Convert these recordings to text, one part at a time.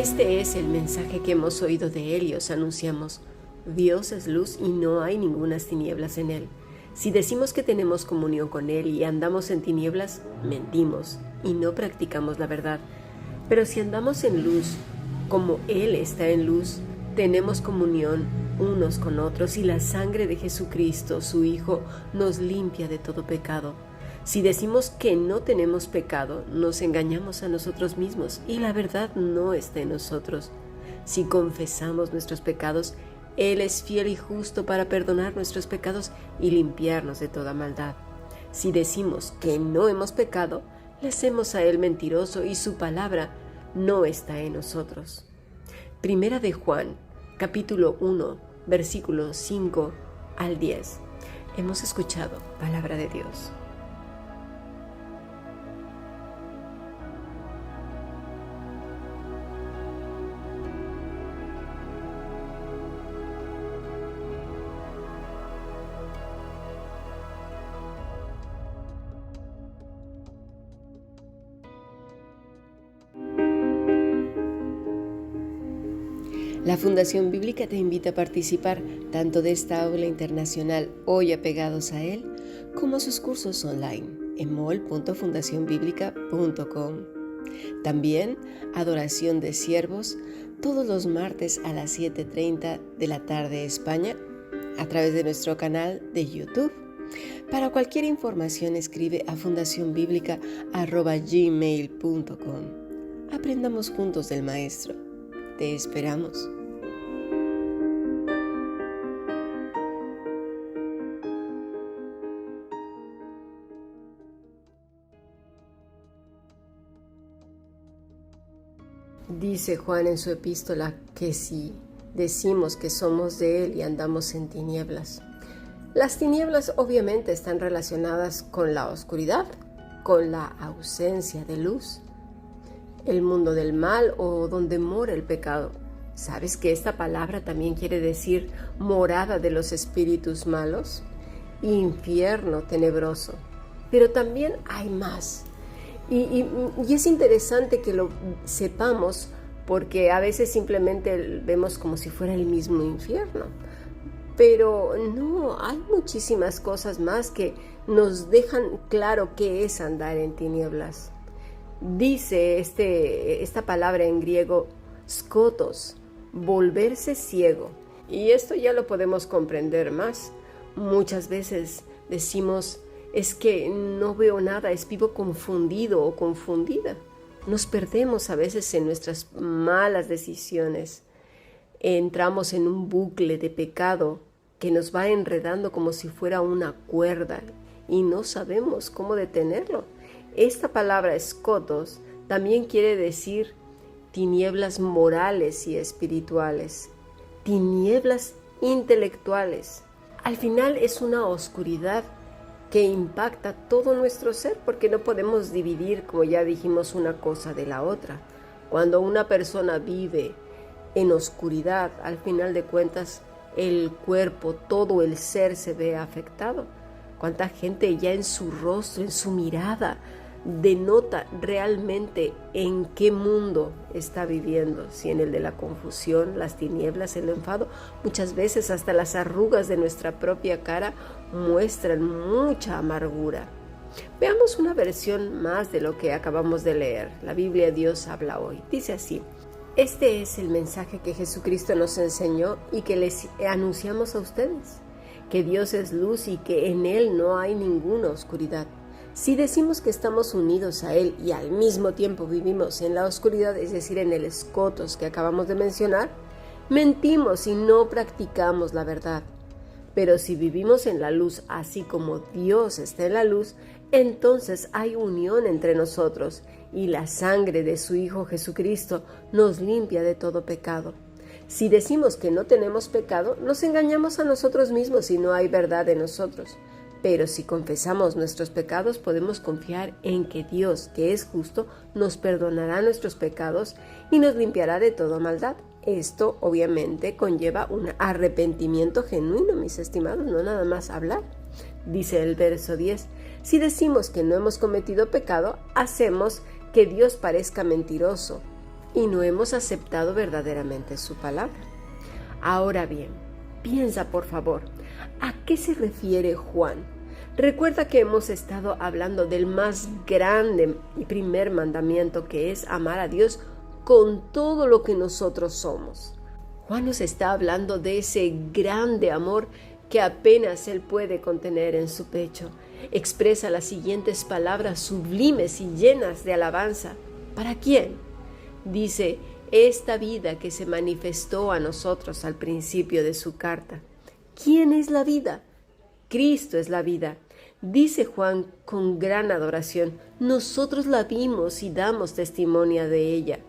Este es el mensaje que hemos oído de Él y os anunciamos. Dios es luz y no hay ningunas tinieblas en Él. Si decimos que tenemos comunión con Él y andamos en tinieblas, mentimos y no practicamos la verdad. Pero si andamos en luz, como Él está en luz, tenemos comunión unos con otros y la sangre de Jesucristo, su Hijo, nos limpia de todo pecado. Si decimos que no tenemos pecado, nos engañamos a nosotros mismos y la verdad no está en nosotros. Si confesamos nuestros pecados, Él es fiel y justo para perdonar nuestros pecados y limpiarnos de toda maldad. Si decimos que no hemos pecado, le hacemos a Él mentiroso y su palabra no está en nosotros. Primera de Juan, capítulo 1, versículos 5 al 10. Hemos escuchado palabra de Dios. La Fundación Bíblica te invita a participar tanto de esta aula internacional hoy apegados a Él, como sus cursos online en mol.fundacionbiblica.com. También adoración de siervos todos los martes a las 7:30 de la tarde España a través de nuestro canal de YouTube. Para cualquier información escribe a fundacionbiblica@gmail.com. Aprendamos juntos del Maestro. Te esperamos. Dice Juan en su epístola que si decimos que somos de Él y andamos en tinieblas. Las tinieblas obviamente están relacionadas con la oscuridad, con la ausencia de luz, el mundo del mal o donde mora el pecado. ¿Sabes que esta palabra también quiere decir morada de los espíritus malos? Infierno tenebroso. Pero también hay más. Y es interesante que lo sepamos porque a veces simplemente vemos como si fuera el mismo infierno. Pero no, hay muchísimas cosas más que nos dejan claro qué es andar en tinieblas. Dice esta palabra en griego, skotos, volverse ciego. Y esto ya lo podemos comprender más. Muchas veces decimos, es que no veo nada, vivo confundido o confundida. Nos perdemos a veces en nuestras malas decisiones. Entramos en un bucle de pecado que nos va enredando como si fuera una cuerda y no sabemos cómo detenerlo. Esta palabra skotos también quiere decir tinieblas morales y espirituales, tinieblas intelectuales. Al final es una oscuridad que impacta todo nuestro ser porque no podemos dividir, como ya dijimos, una cosa de la otra. Cuando una persona vive en oscuridad, al final de cuentas, el cuerpo, todo el ser se ve afectado. Cuánta gente ya en su rostro, en su mirada, denota realmente en qué mundo está viviendo, si en el de la confusión, las tinieblas, el enfado. Muchas veces hasta las arrugas de nuestra propia cara muestran mucha amargura. Veamos una versión más de lo que acabamos de leer. La Biblia Dios habla hoy. Dice así: este es el mensaje que Jesucristo nos enseñó y que les anunciamos a ustedes, que Dios es luz y que en Él no hay ninguna oscuridad. Si decimos que estamos unidos a Él y al mismo tiempo vivimos en la oscuridad, es decir, en el skotos que acabamos de mencionar, mentimos y no practicamos la verdad. Pero si vivimos en la luz, así como Dios está en la luz, entonces hay unión entre nosotros y la sangre de su Hijo Jesucristo nos limpia de todo pecado. Si decimos que no tenemos pecado, nos engañamos a nosotros mismos y no hay verdad en nosotros. Pero si confesamos nuestros pecados, podemos confiar en que Dios, que es justo, nos perdonará nuestros pecados y nos limpiará de toda maldad. Esto obviamente conlleva un arrepentimiento genuino, mis estimados, no nada más hablar. Dice el verso 10, si decimos que no hemos cometido pecado, hacemos que Dios parezca mentiroso y no hemos aceptado verdaderamente su palabra. Ahora bien, piensa por favor, ¿a qué se refiere Juan? Recuerda que hemos estado hablando del más grande y primer mandamiento, que es amar a Dios con todo lo que nosotros somos. Juan nos está hablando de ese grande amor que apenas él puede contener en su pecho. Expresa las siguientes palabras sublimes y llenas de alabanza. ¿Para quién? Dice, esta vida que se manifestó a nosotros al principio de su carta. ¿Quién es la vida? Cristo es la vida. Dice Juan con gran adoración, nosotros la vimos y damos testimonio de ella.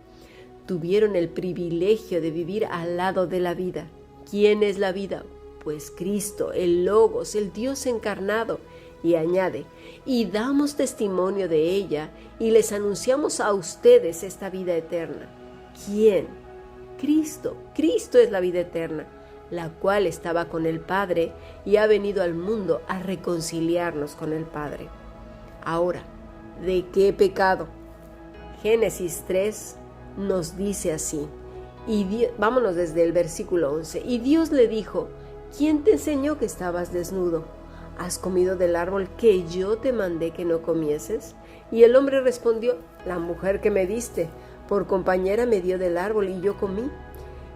Tuvieron el privilegio de vivir al lado de la vida. ¿Quién es la vida? Pues Cristo, el Logos, el Dios encarnado. Y añade, y damos testimonio de ella y les anunciamos a ustedes esta vida eterna. ¿Quién? Cristo. Cristo es la vida eterna, la cual estaba con el Padre y ha venido al mundo a reconciliarnos con el Padre. Ahora, ¿de qué pecado? Génesis 3 nos dice así, vámonos desde el versículo 11. Y Dios le dijo, ¿quién te enseñó que estabas desnudo? ¿Has comido del árbol que yo te mandé que no comieses? Y el hombre respondió, la mujer que me diste por compañera me dio del árbol y yo comí.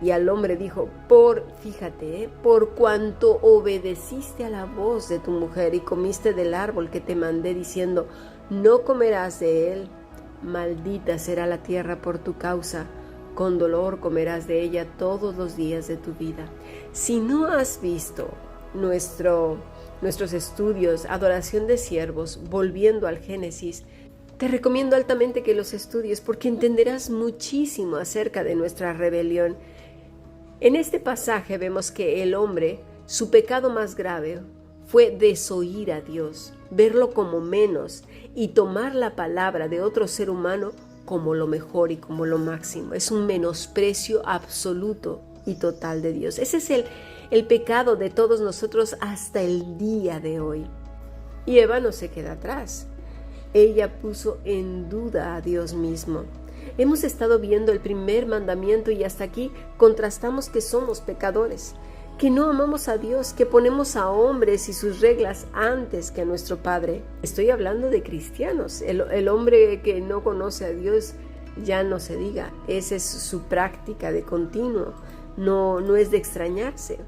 Y al hombre dijo, por cuanto obedeciste a la voz de tu mujer y comiste del árbol que te mandé diciendo, no comerás de él, maldita será la tierra por tu causa, con dolor comerás de ella todos los días de tu vida. Si no has visto nuestros estudios, Adoración de Siervos, volviendo al Génesis, te recomiendo altamente que los estudies porque entenderás muchísimo acerca de nuestra rebelión. En este pasaje vemos que el hombre, su pecado más grave, fue desoír a Dios, verlo como menos y tomar la palabra de otro ser humano como lo mejor y como lo máximo. Es un menosprecio absoluto y total de Dios. Ese es el pecado de todos nosotros hasta el día de hoy. Y Eva no se queda atrás. Ella puso en duda a Dios mismo. Hemos estado viendo el primer mandamiento y hasta aquí contrastamos que somos pecadores, que no amamos a Dios, que ponemos a hombres y sus reglas antes que a nuestro Padre. Estoy hablando de cristianos. El hombre que no conoce a Dios, ya no se diga. Esa es su práctica de continuo. No es de extrañarse.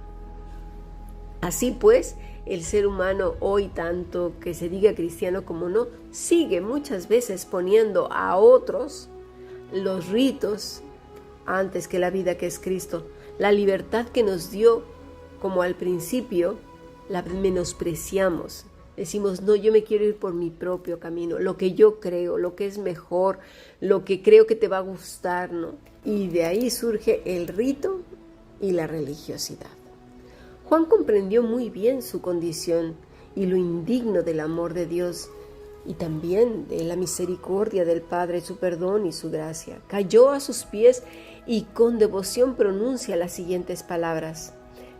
Así pues, el ser humano hoy, tanto que se diga cristiano como no, sigue muchas veces poniendo a otros los ritos antes que la vida que es Cristo. La libertad que nos dio, como al principio, la menospreciamos. Decimos, no, yo me quiero ir por mi propio camino, lo que yo creo, lo que es mejor, lo que creo que te va a gustar, ¿no? Y de ahí surge el rito y la religiosidad. Juan comprendió muy bien su condición y lo indigno del amor de Dios y también de la misericordia del Padre, su perdón y su gracia. Cayó a sus pies y con devoción pronuncia las siguientes palabras.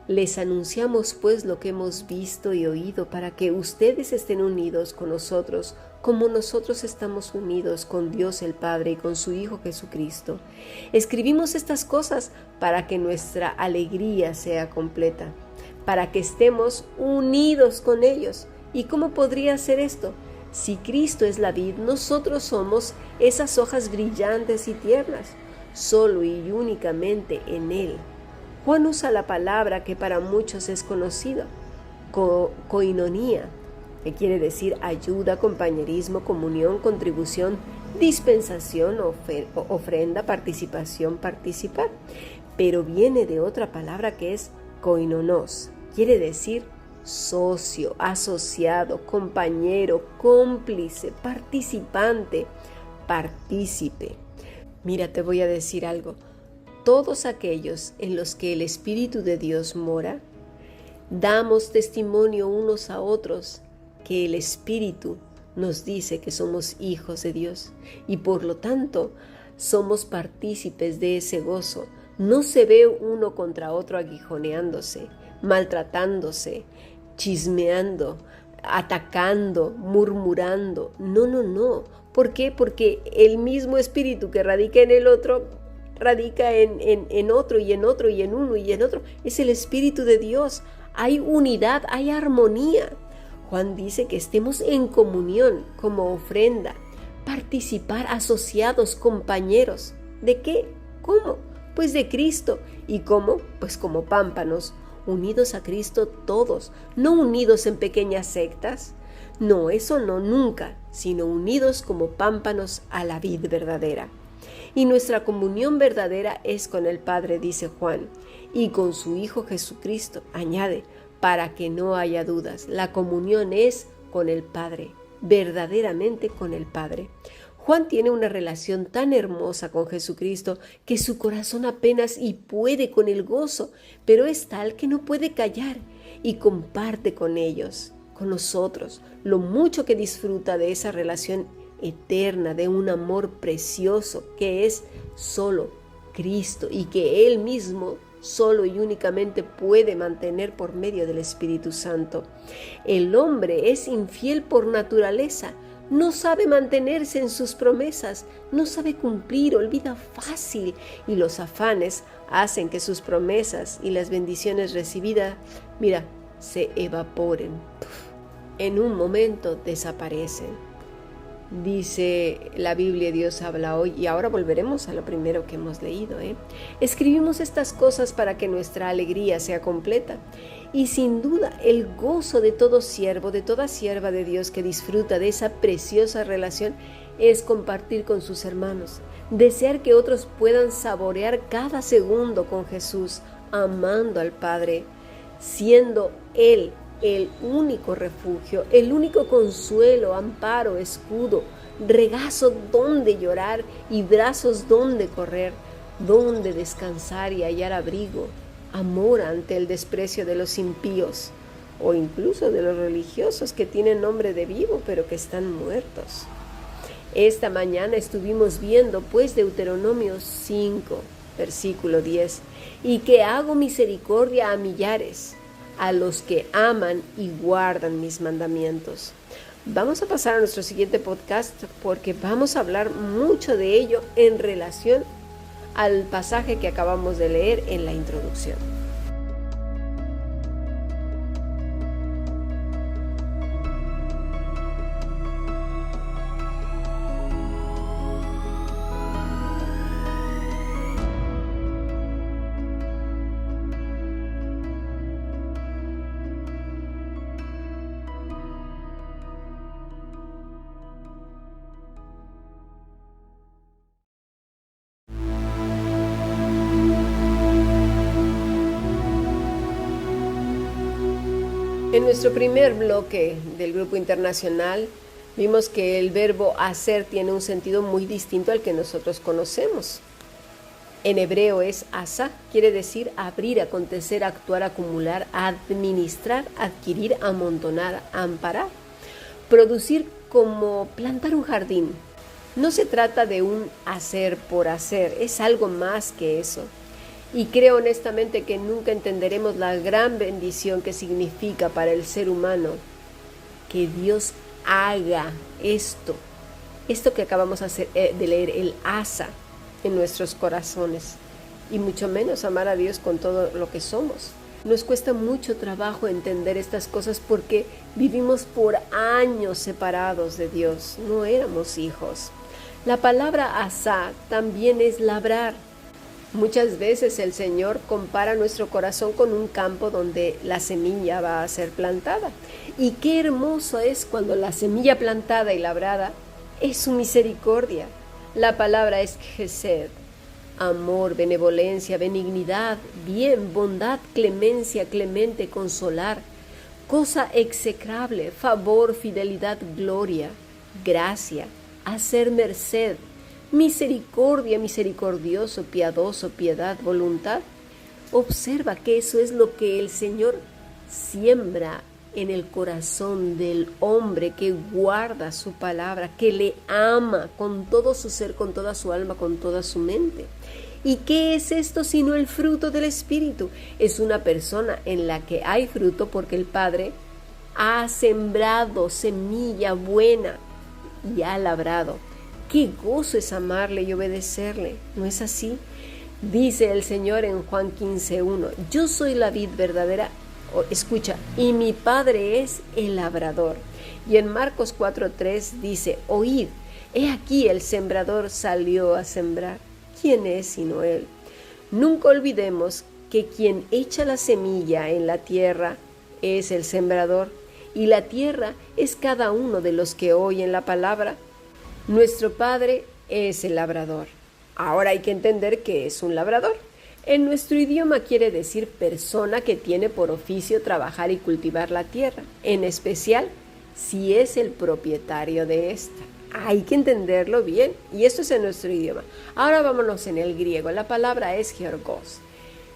Les anunciamos pues lo que hemos visto y oído para que ustedes estén unidos con nosotros como nosotros estamos unidos con Dios el Padre y con su Hijo Jesucristo. Escribimos estas cosas para que nuestra alegría sea completa, para que estemos unidos con ellos. ¿Y cómo podría ser esto? Si Cristo es la vid, nosotros somos esas hojas brillantes y tiernas, solo y únicamente en Él. Juan usa la palabra que para muchos es conocida, koinonía, que quiere decir ayuda, compañerismo, comunión, contribución, dispensación, ofrenda, participación, participar. Pero viene de otra palabra que es koinonos, quiere decir socio, asociado, compañero, cómplice, participante, partícipe. Mira, te voy a decir algo. Todos aquellos en los que el Espíritu de Dios mora, damos testimonio unos a otros que el Espíritu nos dice que somos hijos de Dios y por lo tanto somos partícipes de ese gozo. No se ve uno contra otro aguijoneándose, maltratándose, chismeando, atacando, murmurando. No. ¿Por qué? Porque el mismo Espíritu que radica en el otro radica en otro y en otro y en uno y en otro. Es el Espíritu de Dios. Hay unidad, hay armonía. Juan dice que estemos en comunión como ofrenda, participar, asociados, compañeros. ¿De qué? ¿Cómo? Pues de Cristo. ¿Y cómo? Pues como pámpanos, unidos a Cristo todos, no unidos en pequeñas sectas. No, eso no, nunca, sino unidos como pámpanos a la vid verdadera. Y nuestra comunión verdadera es con el Padre, dice Juan, y con su Hijo Jesucristo, añade, para que no haya dudas. La comunión es con el Padre, verdaderamente con el Padre. Juan tiene una relación tan hermosa con Jesucristo que su corazón apenas y puede con el gozo, pero es tal que no puede callar y comparte con ellos, con nosotros, lo mucho que disfruta de esa relación eterna, de un amor precioso que es solo Cristo y que Él mismo solo y únicamente puede mantener por medio del Espíritu Santo. El hombre es infiel por naturaleza, no sabe mantenerse en sus promesas, no sabe cumplir, olvida fácil y los afanes hacen que sus promesas y las bendiciones recibidas, se evaporen. En un momento desaparecen. Dice la Biblia, Dios habla hoy, y ahora volveremos a lo primero que hemos leído. Escribimos estas cosas para que nuestra alegría sea completa. Y sin duda, el gozo de todo siervo, de toda sierva de Dios que disfruta de esa preciosa relación es compartir con sus hermanos, desear que otros puedan saborear cada segundo con Jesús, amando al Padre, siendo Él el único refugio, el único consuelo, amparo, escudo, regazo donde llorar y brazos donde correr, donde descansar y hallar abrigo, amor ante el desprecio de los impíos o incluso de los religiosos que tienen nombre de vivo pero que están muertos. Esta mañana estuvimos viendo pues Deuteronomio 5, versículo 10, y que hago misericordia a millares, a los que aman y guardan mis mandamientos. Vamos a pasar a nuestro siguiente podcast porque vamos a hablar mucho de ello en relación al pasaje que acabamos de leer en la introducción. En nuestro primer bloque del Grupo Internacional vimos que el verbo hacer tiene un sentido muy distinto al que nosotros conocemos. En hebreo es asa, quiere decir abrir, acontecer, actuar, acumular, administrar, adquirir, amontonar, amparar, producir, como plantar un jardín. No se trata de un hacer por hacer, es algo más que eso. Y creo honestamente que nunca entenderemos la gran bendición que significa para el ser humano que Dios haga esto que acabamos de leer, el asa en nuestros corazones, y mucho menos amar a Dios con todo lo que somos. Nos cuesta mucho trabajo entender estas cosas porque vivimos por años separados de Dios, no éramos hijos. La palabra asá también es labrar. Muchas veces el Señor compara nuestro corazón con un campo donde la semilla va a ser plantada. Y qué hermoso es cuando la semilla plantada y labrada es su misericordia. La palabra es Gesed, amor, benevolencia, benignidad, bien, bondad, clemencia, clemente, consolar, cosa execrable, favor, fidelidad, gloria, gracia, hacer merced, misericordia, misericordioso, piadoso, piedad, voluntad. Observa que eso es lo que el Señor siembra en el corazón del hombre que guarda su palabra, que le ama con todo su ser, con toda su alma, con toda su mente. ¿Y qué es esto sino el fruto del Espíritu? Es una persona en la que hay fruto porque el Padre ha sembrado semilla buena y ha labrado. Qué gozo es amarle y obedecerle, ¿no es así? Dice el Señor en Juan 15:1, yo soy la vid verdadera, escucha, y mi Padre es el labrador. Y en Marcos 4:3 dice, oíd, he aquí el sembrador salió a sembrar. ¿Quién es sino él? Nunca olvidemos que quien echa la semilla en la tierra es el sembrador, y la tierra es cada uno de los que oyen la palabra. Nuestro Padre es el labrador. Ahora hay que entender qué es un labrador. En nuestro idioma quiere decir persona que tiene por oficio trabajar y cultivar la tierra, en especial si es el propietario de esta. Hay que entenderlo bien, y esto es en nuestro idioma. Ahora vámonos en el griego. La palabra es georgos,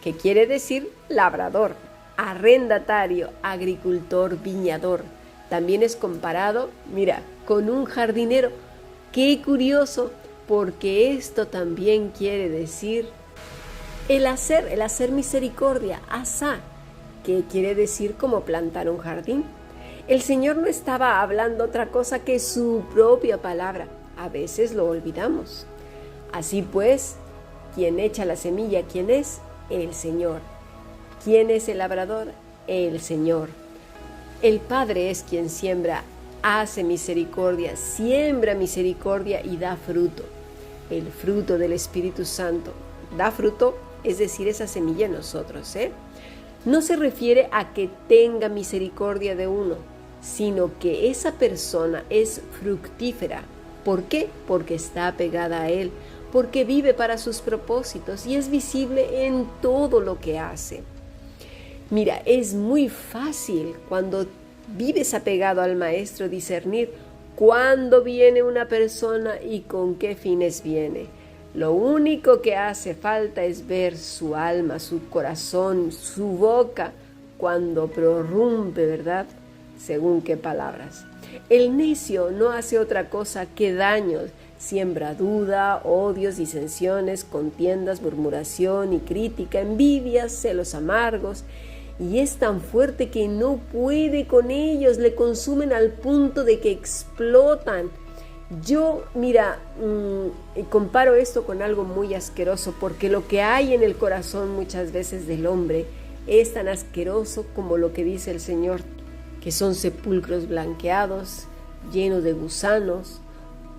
que quiere decir labrador, arrendatario, agricultor, viñador. También es comparado, mira, con un jardinero. Qué curioso, porque esto también quiere decir el hacer misericordia, asá, que quiere decir como plantar un jardín. El Señor no estaba hablando otra cosa que su propia palabra. A veces lo olvidamos. Así pues, quien echa la semilla, ¿quién es? El Señor. ¿Quién es el labrador? El Señor. El Padre es quien siembra, hace misericordia, siembra misericordia y da fruto. El fruto del Espíritu Santo da fruto, es decir, esa semilla en nosotros, No se refiere a que tenga misericordia de uno, sino que esa persona es fructífera. ¿Por qué? Porque está apegada a Él, porque vive para sus propósitos y es visible en todo lo que hace. Mira, es muy fácil cuando vives apegado al Maestro discernir cuándo viene una persona y con qué fines viene. Lo único que hace falta es ver su alma, su corazón, su boca, cuando prorrumpe, ¿verdad? Según qué palabras. El necio no hace otra cosa que daños, siembra duda, odios, disensiones, contiendas, murmuración y crítica, envidias, celos amargos, y es tan fuerte que no puede con ellos, le consumen al punto de que explotan. Yo, mira, comparo esto con algo muy asqueroso, porque lo que hay en el corazón muchas veces del hombre es tan asqueroso como lo que dice el Señor, que son sepulcros blanqueados, llenos de gusanos.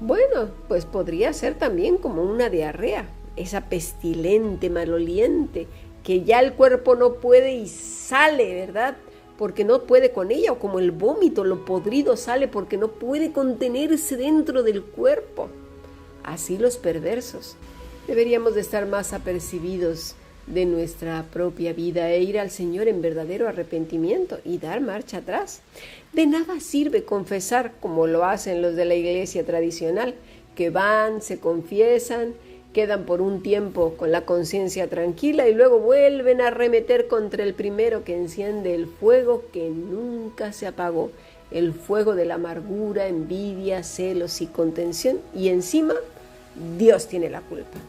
Bueno, pues podría ser también como una diarrea, esa pestilente, maloliente, que ya el cuerpo no puede y sale, ¿verdad? Porque no puede con ella, o como el vómito, lo podrido sale porque no puede contenerse dentro del cuerpo. Así los perversos. Deberíamos de estar más apercibidos de nuestra propia vida e ir al Señor en verdadero arrepentimiento y dar marcha atrás. De nada sirve confesar como lo hacen los de la iglesia tradicional, que van, se confiesan, quedan por un tiempo con la conciencia tranquila y luego vuelven a arremeter contra el primero que enciende el fuego que nunca se apagó, el fuego de la amargura, envidia, celos y contención, y encima Dios tiene la culpa.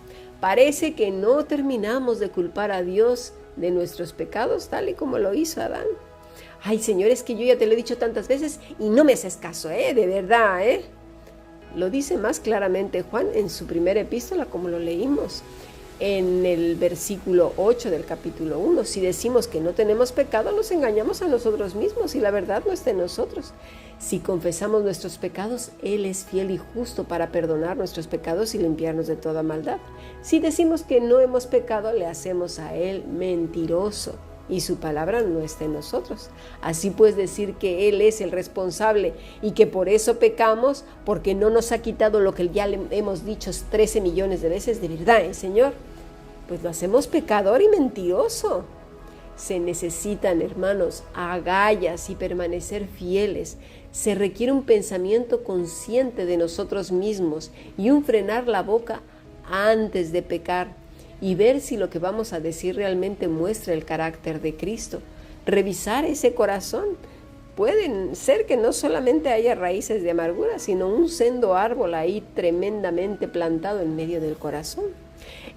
Parece que no terminamos de culpar a Dios de nuestros pecados tal y como lo hizo Adán. Ay, Señor, es que yo ya te lo he dicho tantas veces y no me haces caso, de verdad, Lo dice más claramente Juan en su primera epístola, como lo leímos en el versículo 8 del capítulo 1. Si decimos que no tenemos pecado, nos engañamos a nosotros mismos y la verdad no está en nosotros. Si confesamos nuestros pecados, Él es fiel y justo para perdonar nuestros pecados y limpiarnos de toda maldad. Si decimos que no hemos pecado, le hacemos a Él mentiroso y su palabra no está en nosotros. Así pues, decir que Él es el responsable y que por eso pecamos, porque no nos ha quitado lo que ya le hemos dicho 13 millones de veces, de verdad, Señor, pues lo hacemos pecador y mentiroso. Se necesitan, hermanos, agallas y permanecer fieles. Se requiere un pensamiento consciente de nosotros mismos y un frenar la boca antes de pecar y ver si lo que vamos a decir realmente muestra el carácter de Cristo. Revisar ese corazón. Pueden ser que no solamente haya raíces de amargura, sino un sendo árbol ahí tremendamente plantado en medio del corazón.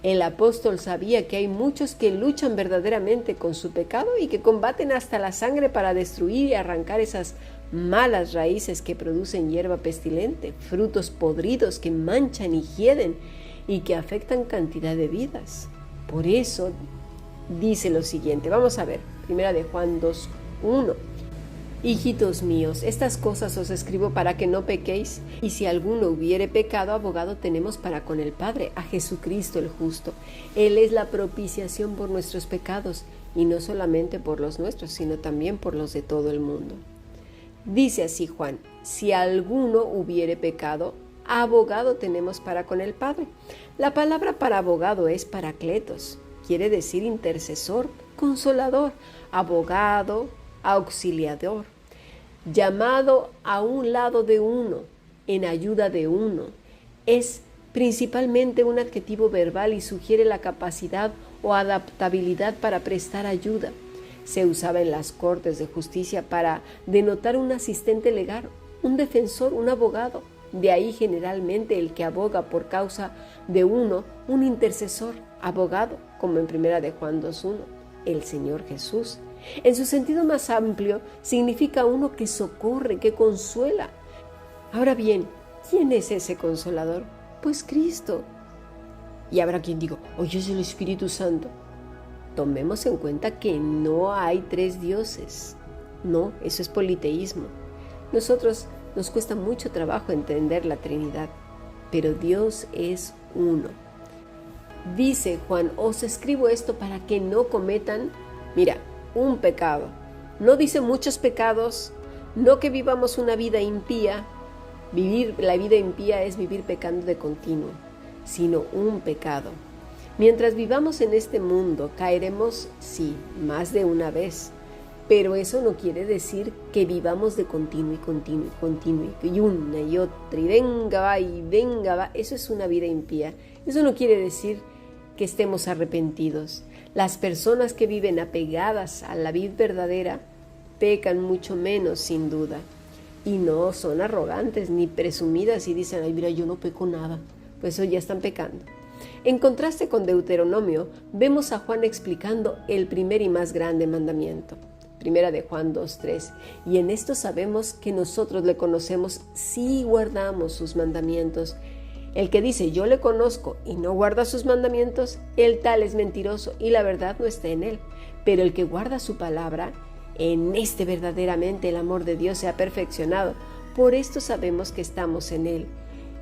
El apóstol sabía que hay muchos que luchan verdaderamente con su pecado y que combaten hasta la sangre para destruir y arrancar esas malas raíces que producen hierba pestilente, frutos podridos que manchan y hieden y que afectan cantidad de vidas. Por eso dice lo siguiente, vamos a ver, primera de Juan 2:1. Hijitos míos, estas cosas os escribo para que no pequéis, y si alguno hubiere pecado, abogado tenemos para con el Padre, a Jesucristo el justo. Él es la propiciación por nuestros pecados, y no solamente por los nuestros, sino también por los de todo el mundo. Dice así Juan, si alguno hubiere pecado, abogado tenemos para con el Padre. La palabra para abogado es paracletos, quiere decir intercesor, consolador, abogado, auxiliador, llamado a un lado de uno, en ayuda de uno. Es principalmente un adjetivo verbal y sugiere la capacidad o adaptabilidad para prestar ayuda. Se usaba en las cortes de justicia para denotar un asistente legal, un defensor, un abogado. De ahí generalmente el que aboga por causa de uno, un intercesor, abogado, como en primera de Juan 2:1, el Señor Jesús. En su sentido más amplio, significa uno que socorre, que consuela. Ahora bien, ¿quién es ese consolador? Pues Cristo. Y habrá quien diga, oye, es el Espíritu Santo. Tomemos en cuenta que no hay tres dioses. No, eso es politeísmo. Nosotros nos cuesta mucho trabajo entender la Trinidad, pero Dios es uno. Dice Juan, os escribo esto para que no cometan, mira, un pecado. No dice muchos pecados, no que vivamos una vida impía. Vivir la vida impía es vivir pecando de continuo, sino un pecado. Mientras vivamos en este mundo, caeremos, sí, más de una vez, pero eso no quiere decir que vivamos de continuo y una y otra, y venga va. Eso es una vida impía. Eso no quiere decir que estemos arrepentidos. Las personas que viven apegadas a la vid verdadera pecan mucho menos, sin duda, y no son arrogantes ni presumidas y dicen, ay, mira, yo no peco nada. Pues eso ya están pecando. En contraste con Deuteronomio, vemos a Juan explicando el primer y más grande mandamiento. Primera de Juan 2:3. Y en esto sabemos que nosotros le conocemos si guardamos sus mandamientos. El que dice yo le conozco y no guarda sus mandamientos, el tal es mentiroso y la verdad no está en él. Pero el que guarda su palabra, en este verdaderamente el amor de Dios se ha perfeccionado. Por esto sabemos que estamos en él.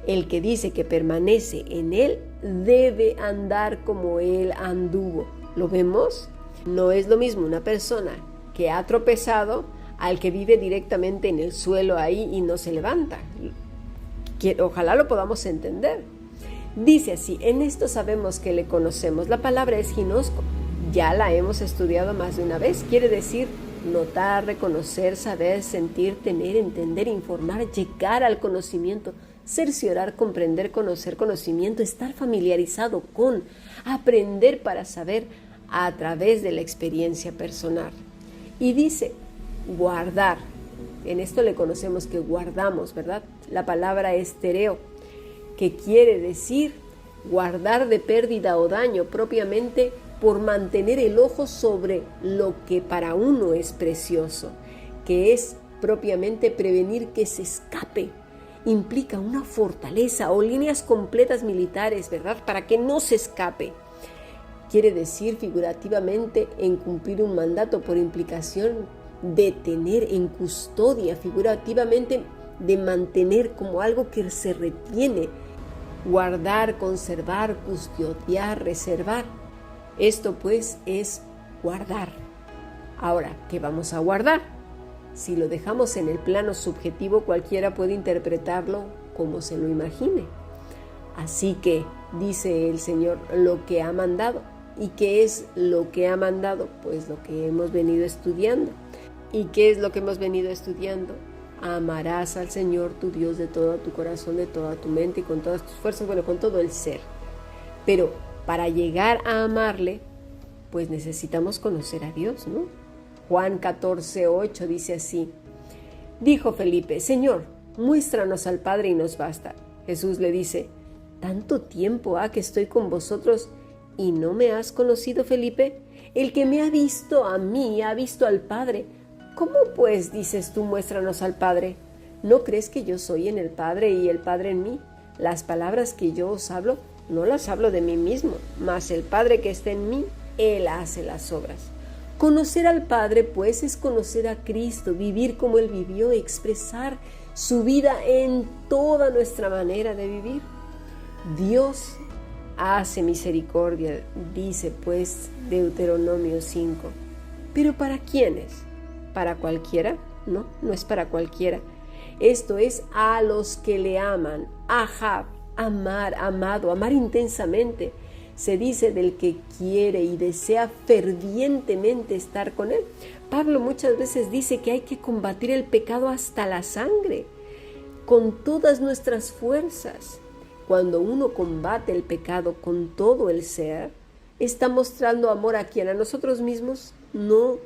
El que dice que permanece en él debe andar como él anduvo. ¿Lo vemos? No es lo mismo una persona que ha tropezado al que vive directamente en el suelo ahí y no se levanta. Ojalá lo podamos entender. Dice así, en esto sabemos que le conocemos. La palabra es ginosco. Ya la hemos estudiado más de una vez. Quiere decir notar, reconocer, saber, sentir, tener, entender, informar, llegar al conocimiento, cerciorar, comprender, conocer, conocimiento, estar familiarizado con, aprender para saber a través de la experiencia personal. Y dice, guardar. En esto le conocemos que guardamos, ¿verdad? La palabra es tereo, que quiere decir guardar de pérdida o daño propiamente por mantener el ojo sobre lo que para uno es precioso, que es propiamente prevenir que se escape. Implica una fortaleza o líneas completas militares, ¿verdad? Para que no se escape. Quiere decir figurativamente en cumplir un mandato, por implicación de tener en custodia, figurativamente de mantener como algo que se retiene, guardar, conservar, custodiar, reservar. Esto pues es guardar. Ahora, ¿qué vamos a guardar? Si lo dejamos en el plano subjetivo, cualquiera puede interpretarlo como se lo imagine. Así que, dice el Señor, lo que ha mandado. ¿Y qué es lo que ha mandado? Pues lo que hemos venido estudiando. ¿Y qué es lo que hemos venido estudiando? Amarás al Señor tu Dios de todo tu corazón, de toda tu mente y con todas tus fuerzas, con todo el ser. Pero para llegar a amarle, pues necesitamos conocer a Dios, ¿no? Juan 14:8 dice así, dijo Felipe, Señor, muéstranos al Padre y nos basta. Jesús le dice, ¿tanto tiempo ha que estoy con vosotros y no me has conocido, Felipe? El que me ha visto a mí, ha visto al Padre. ¿Cómo pues, dices tú, muéstranos al Padre? ¿No crees que yo soy en el Padre y el Padre en mí? Las palabras que yo os hablo, no las hablo de mí mismo, mas el Padre que está en mí, Él hace las obras. Conocer al Padre, pues, es conocer a Cristo, vivir como Él vivió, expresar su vida en toda nuestra manera de vivir. Dios hace misericordia, dice pues Deuteronomio 5. ¿Pero para quiénes? ¿Para cualquiera? No, no es para cualquiera. Esto es a los que le aman. Ahab, amar, amado, amar intensamente. Se dice del que quiere y desea fervientemente estar con él. Pablo muchas veces dice que hay que combatir el pecado hasta la sangre, con todas nuestras fuerzas. Cuando uno combate el pecado con todo el ser, está mostrando amor a quien, a nosotros mismos, no,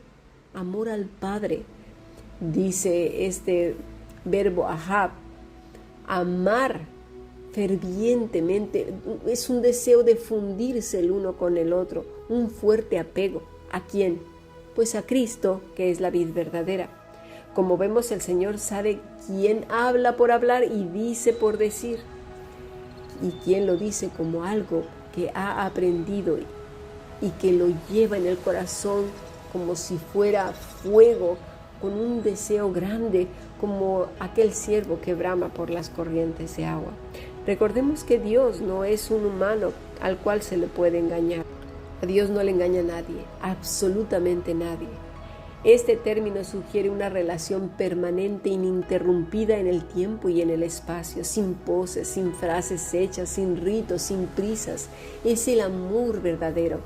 amor al Padre. Dice este verbo ahab, amar fervientemente, es un deseo de fundirse el uno con el otro, un fuerte apego. ¿A quién? Pues a Cristo, que es la vid verdadera. Como vemos, el Señor sabe quién habla por hablar y dice por decir, y quién lo dice como algo que ha aprendido y que lo lleva en el corazón como si fuera fuego, con un deseo grande, como aquel ciervo que brama por las corrientes de agua. Recordemos que Dios no es un humano al cual se le puede engañar. A Dios no le engaña a nadie, absolutamente nadie. Este término sugiere una relación permanente, ininterrumpida en el tiempo y en el espacio, sin poses, sin frases hechas, sin ritos, sin prisas. Es el amor verdadero.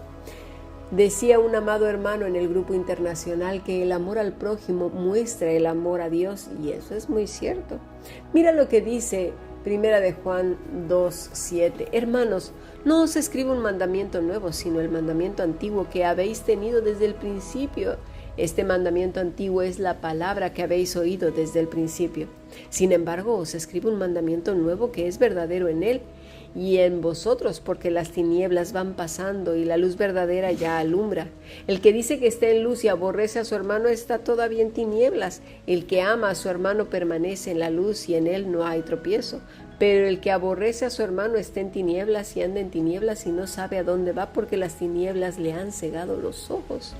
Decía un amado hermano en el grupo internacional que el amor al prójimo muestra el amor a Dios, y eso es muy cierto. Mira lo que dice Primera de Juan 2:7. Hermanos, no os escribo un mandamiento nuevo, sino el mandamiento antiguo que habéis tenido desde el principio. Este mandamiento antiguo es la palabra que habéis oído desde el principio. Sin embargo, os escribo un mandamiento nuevo que es verdadero en él y en vosotros, porque las tinieblas van pasando y la luz verdadera ya alumbra. El que dice que está en luz y aborrece a su hermano está todavía en tinieblas. El que ama a su hermano permanece en la luz y en él no hay tropiezo. Pero el que aborrece a su hermano está en tinieblas y anda en tinieblas y no sabe a dónde va, porque las tinieblas le han cegado los ojos.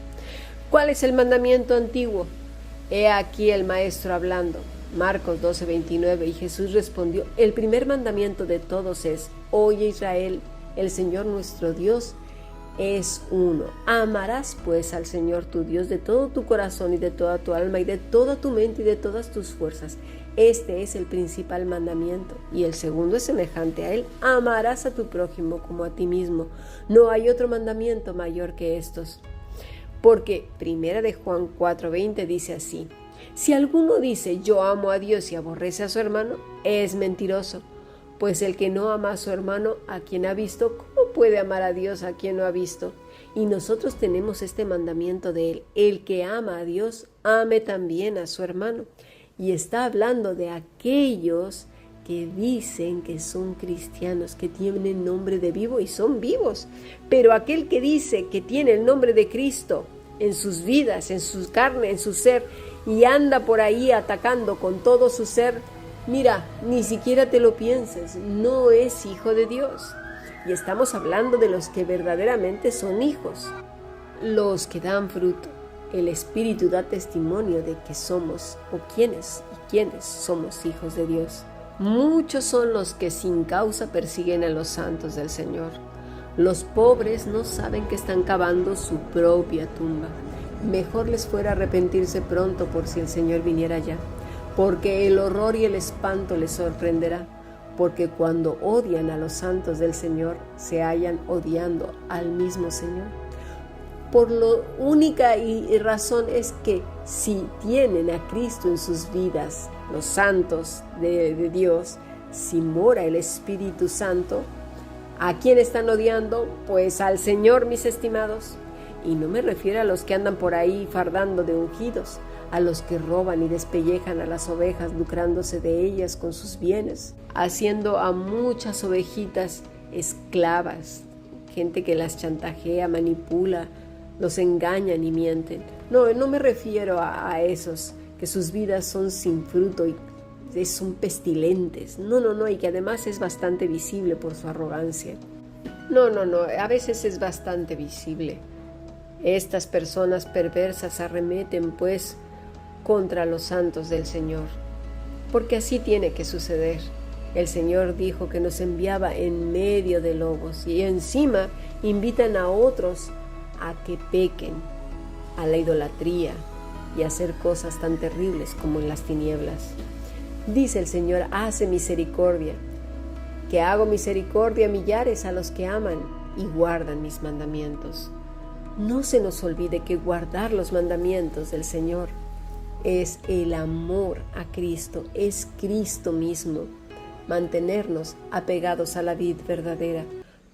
¿Cuál es el mandamiento antiguo? He aquí el maestro hablando. Marcos 12:29, y Jesús respondió: el primer mandamiento de todos es: oye Israel, el Señor nuestro Dios es uno. Amarás pues al Señor tu Dios de todo tu corazón y de toda tu alma y de toda tu mente y de todas tus fuerzas. Este es el principal mandamiento, y el segundo es semejante a él: amarás a tu prójimo como a ti mismo. No hay otro mandamiento mayor que estos. Porque Primera de Juan 4:20 dice así: si alguno dice yo amo a Dios y aborrece a su hermano, es mentiroso. Pues el que no ama a su hermano a quien ha visto, ¿cómo puede amar a Dios a quien no ha visto? Y nosotros tenemos este mandamiento de él: el que ama a Dios, ame también a su hermano. Y está hablando de aquellos que dicen que son cristianos, que tienen nombre de vivo y son vivos. Pero aquel que dice que tiene el nombre de Cristo en sus vidas, en su carne, en su ser, y anda por ahí atacando con todo su ser, mira, ni siquiera te lo pienses, no es hijo de Dios. Y estamos hablando de los que verdaderamente son hijos, los que dan fruto. El Espíritu da testimonio de que somos, o quiénes somos hijos de Dios. Muchos son los que sin causa persiguen a los santos del Señor. Los pobres no saben que están cavando su propia tumba. Mejor les fuera arrepentirse pronto por si el Señor viniera ya, porque el horror y el espanto les sorprenderá, porque cuando odian a los santos del Señor, se hallan odiando al mismo Señor. Por lo única y razón es que si tienen a Cristo en sus vidas, los santos de Dios, si mora el Espíritu Santo, ¿a quién están odiando? Pues al Señor, mis estimados. Y no me refiero a los que andan por ahí fardando de ungidos, a los que roban y despellejan a las ovejas, lucrándose de ellas con sus bienes, haciendo a muchas ovejitas esclavas, gente que las chantajea, manipula, los engañan y mienten. No, no me refiero a esos que sus vidas son sin fruto y son pestilentes. No, y que además es bastante visible por su arrogancia. No, a veces es bastante visible. Estas personas perversas arremeten pues contra los santos del Señor, porque así tiene que suceder. El Señor dijo que nos enviaba en medio de lobos y encima invitan a otros a que pequen, a la idolatría y a hacer cosas tan terribles como en las tinieblas. Dice el Señor, hace misericordia, que hago misericordia a millares a los que aman y guardan mis mandamientos. No se nos olvide que guardar los mandamientos del Señor es el amor a Cristo, es Cristo mismo. Mantenernos apegados a la vid verdadera,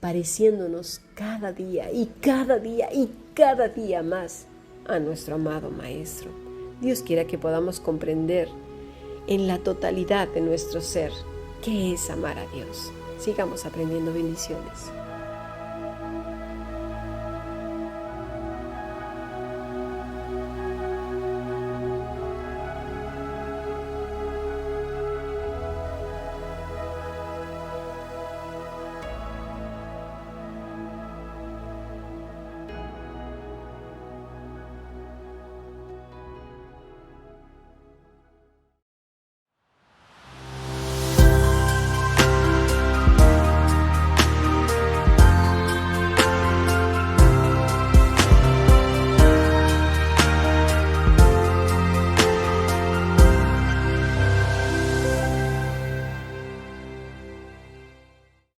pareciéndonos cada día y cada día y cada día más a nuestro amado Maestro. Dios quiera que podamos comprender en la totalidad de nuestro ser qué es amar a Dios. Sigamos aprendiendo. Bendiciones.